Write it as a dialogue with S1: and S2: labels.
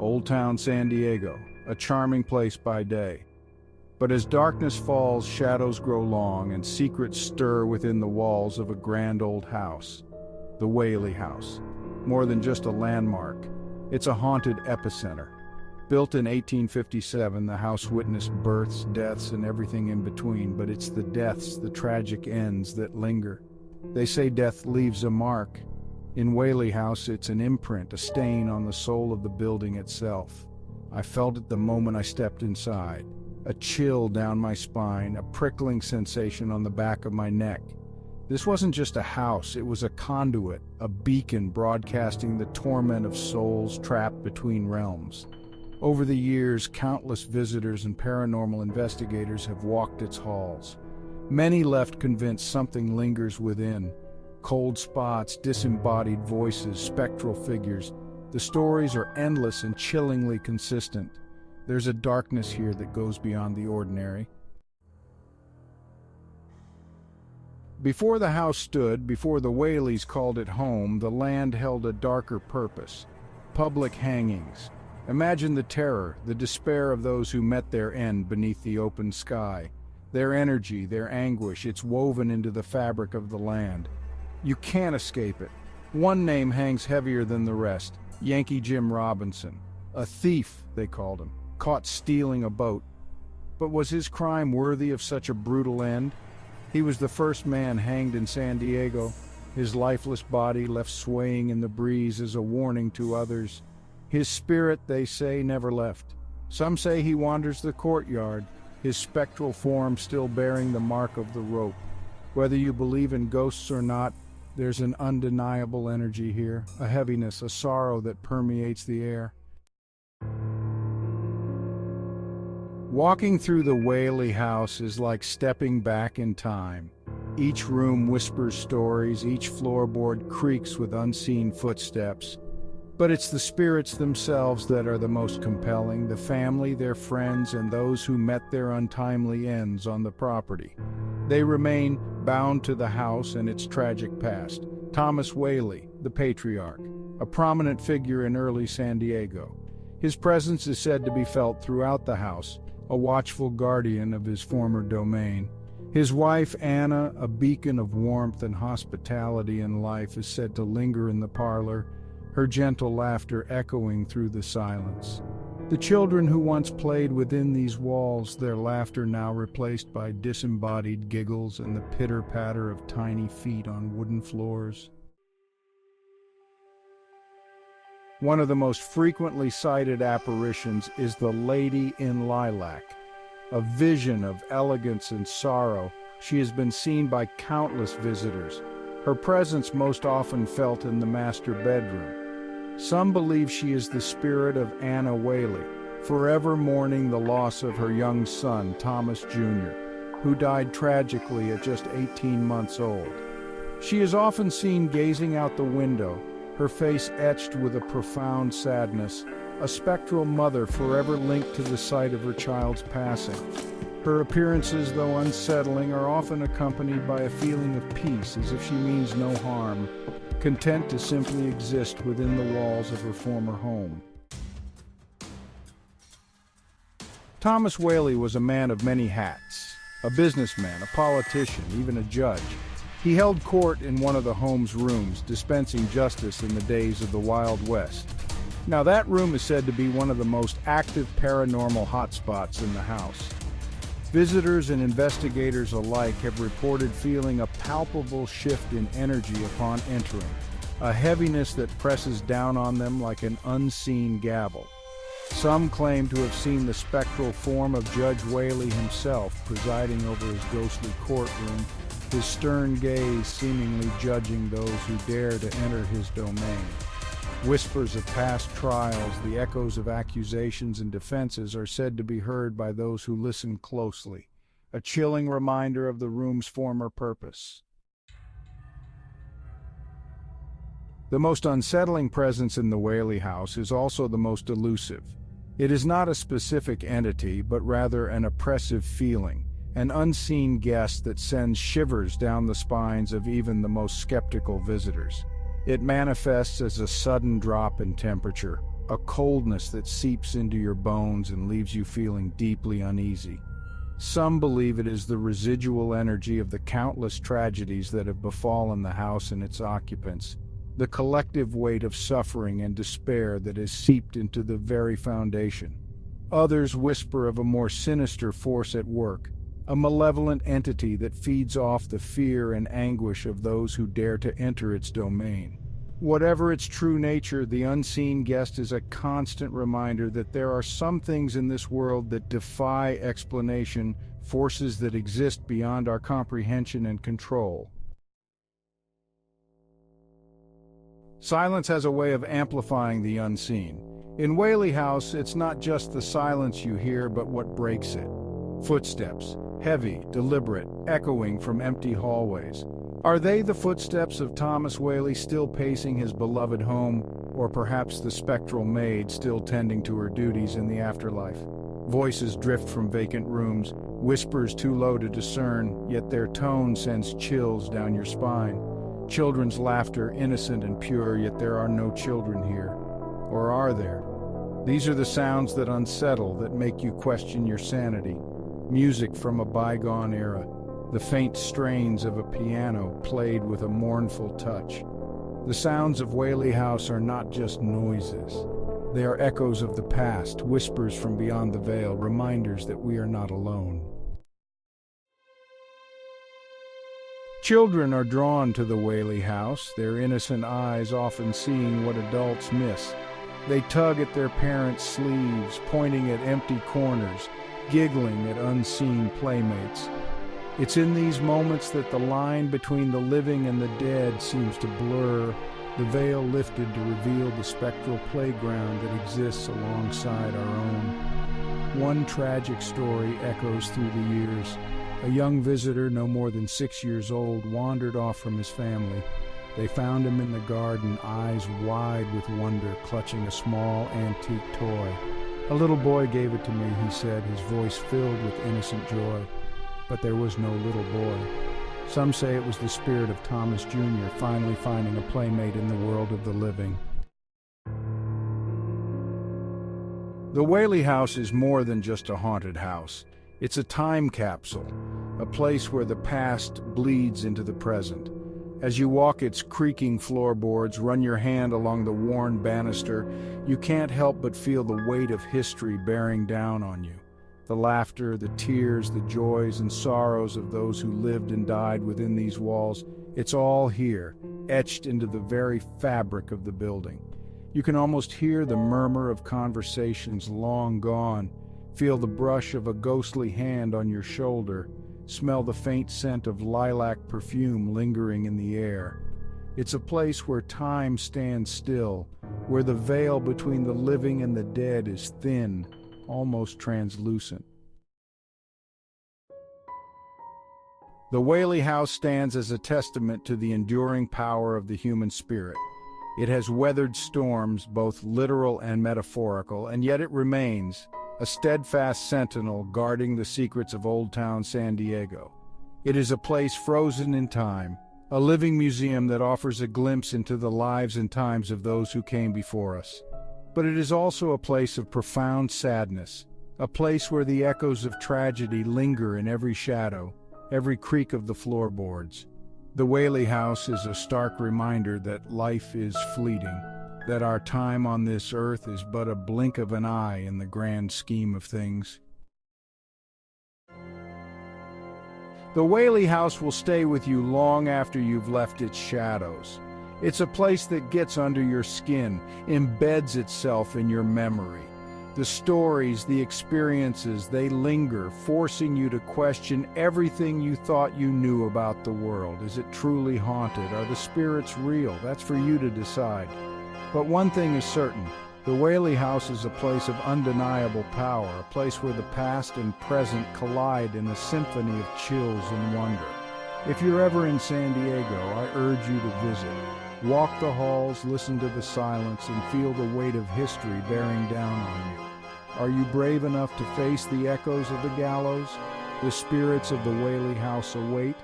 S1: Old Town San Diego, a charming place by day. But as darkness falls, shadows grow long and secrets stir within the walls of a grand old house. The Whaley house. More than just a landmark, it's a haunted epicenter. Built in 1857, the house witnessed births, deaths, and everything in between, but it's the deaths, the tragic ends, that linger. They say death leaves a mark. In Whaley House, it's an imprint, a stain on the soul of the building itself. I felt it the moment I stepped inside. A chill down my spine, a prickling sensation on the back of my neck. This wasn't just a house, it was a conduit, a beacon broadcasting the torment of souls trapped between realms. Over the years, countless visitors and paranormal investigators have walked its halls. Many left convinced something lingers within. Cold spots, disembodied voices, spectral figures. The stories are endless and chillingly consistent. There's a darkness here that goes beyond the ordinary. Before the house stood, before the Whaleys called it home, the land held a darker purpose. Public hangings. Imagine the terror, the despair of those who met their end beneath the open sky. Their energy, their anguish, it's woven into the fabric of the land. You can't escape it. One name hangs heavier than the rest, Yankee Jim Robinson. A thief, they called him, caught stealing a boat. But was his crime worthy of such a brutal end? He was the first man hanged in San Diego, his lifeless body left swaying in the breeze as a warning to others. His spirit, they say, never left. Some say he wanders the courtyard, his spectral form still bearing the mark of the rope. Whether you believe in ghosts or not, there's an undeniable energy here, a heaviness, a sorrow that permeates the air. Walking through the Whaley house is like stepping back in time. Each room whispers stories, each floorboard creaks with unseen footsteps. But it's the spirits themselves that are the most compelling, the family, their friends, and those who met their untimely ends on the property. They remain bound to the house and its tragic past. Thomas Whaley, the patriarch, a prominent figure in early San Diego. His presence is said to be felt throughout the house, a watchful guardian of his former domain. His wife, Anna, a beacon of warmth and hospitality in life, is said to linger in the parlor, her gentle laughter echoing through the silence. The children who once played within these walls, their laughter now replaced by disembodied giggles and the pitter-patter of tiny feet on wooden floors. One of the most frequently cited apparitions is the Lady in Lilac. A vision of elegance and sorrow, she has been seen by countless visitors. Her presence most often felt in the master bedroom. Some believe she is the spirit of Anna Whaley, forever mourning the loss of her young son, Thomas Jr., who died tragically at just 18 months old. She is often seen gazing out the window, her face etched with a profound sadness, a spectral mother forever linked to the sight of her child's passing. Her appearances, though unsettling, are often accompanied by a feeling of peace, as if she means no harm, content to simply exist within the walls of her former home. Thomas Whaley was a man of many hats, a businessman, a politician, even a judge. He held court in one of the home's rooms, dispensing justice in the days of the Wild West. Now that room is said to be one of the most active paranormal hotspots in the house. Visitors and investigators alike have reported feeling a palpable shift in energy upon entering, a heaviness that presses down on them like an unseen gavel. Some claim to have seen the spectral form of Judge Whaley himself presiding over his ghostly courtroom, his stern gaze seemingly judging those who dare to enter his domain. Whispers of past trials, the echoes of accusations and defenses are said to be heard by those who listen closely, a chilling reminder of the room's former purpose. The most unsettling presence in the Whaley house is also the most elusive. It is not a specific entity, but rather an oppressive feeling, an unseen guest that sends shivers down the spines of even the most skeptical visitors. It manifests as a sudden drop in temperature, a coldness that seeps into your bones and leaves you feeling deeply uneasy. Some believe it is the residual energy of the countless tragedies that have befallen the house and its occupants, the collective weight of suffering and despair that has seeped into the very foundation. Others whisper of a more sinister force at work, a malevolent entity that feeds off the fear and anguish of those who dare to enter its domain. Whatever its true nature, the unseen guest is a constant reminder that there are some things in this world that defy explanation, forces that exist beyond our comprehension and control. Silence has a way of amplifying the unseen. In Whaley House, it's not just the silence you hear, but what breaks it. Footsteps, heavy, deliberate, echoing from empty hallways. Are they the footsteps of Thomas Whaley still pacing his beloved home, or perhaps the spectral maid still tending to her duties in the afterlife? Voices drift from vacant rooms, whispers too low to discern, yet their tone sends chills down your spine. Children's laughter, innocent and pure, yet there are no children here. Or are there? These are the sounds that unsettle, that make you question your sanity. Music from a bygone era. The faint strains of a piano played with a mournful touch. The sounds of Whaley House are not just noises. They are echoes of the past, whispers from beyond the veil, reminders that we are not alone. Children are drawn to the Whaley House, their innocent eyes often seeing what adults miss. They tug at their parents' sleeves, pointing at empty corners, giggling at unseen playmates. It's in these moments that the line between the living and the dead seems to blur, the veil lifted to reveal the spectral playground that exists alongside our own. One tragic story echoes through the years. A young visitor, no more than 6 years old, wandered off from his family. They found him in the garden, eyes wide with wonder, clutching a small antique toy. A little boy gave it to me, he said, his voice filled with innocent joy. But there was no little boy. Some say it was the spirit of Thomas Jr. finally finding a playmate in the world of the living. The Whaley House is more than just a haunted house. It's a time capsule, a place where the past bleeds into the present. As you walk its creaking floorboards, run your hand along the worn banister, you can't help but feel the weight of history bearing down on you. The laughter, the tears, the joys and sorrows of those who lived and died within these walls, it's all here, etched into the very fabric of the building. You can almost hear the murmur of conversations long gone, feel the brush of a ghostly hand on your shoulder, smell the faint scent of lilac perfume lingering in the air. It's a place where time stands still, where the veil between the living and the dead is thin, almost translucent. The Whaley House stands as a testament to the enduring power of the human spirit. It has weathered storms, both literal and metaphorical, and yet it remains a steadfast sentinel guarding the secrets of Old Town San Diego. It is a place frozen in time, a living museum that offers a glimpse into the lives and times of those who came before us. But it is also a place of profound sadness, a place where the echoes of tragedy linger in every shadow, every creak of the floorboards. The Whaley House is a stark reminder that life is fleeting, that our time on this earth is but a blink of an eye in the grand scheme of things. The Whaley House will stay with you long after you've left its shadows. It's a place that gets under your skin, embeds itself in your memory. The stories, the experiences, they linger, forcing you to question everything you thought you knew about the world. Is it truly haunted? Are the spirits real? That's for you to decide. But one thing is certain, the Whaley House is a place of undeniable power, a place where the past and present collide in a symphony of chills and wonder. If you're ever in San Diego, I urge you to visit. Walk the halls, listen to the silence, and feel the weight of history bearing down on you. Are you brave enough to face the echoes of the Gallows? The spirits of the Whaley House await.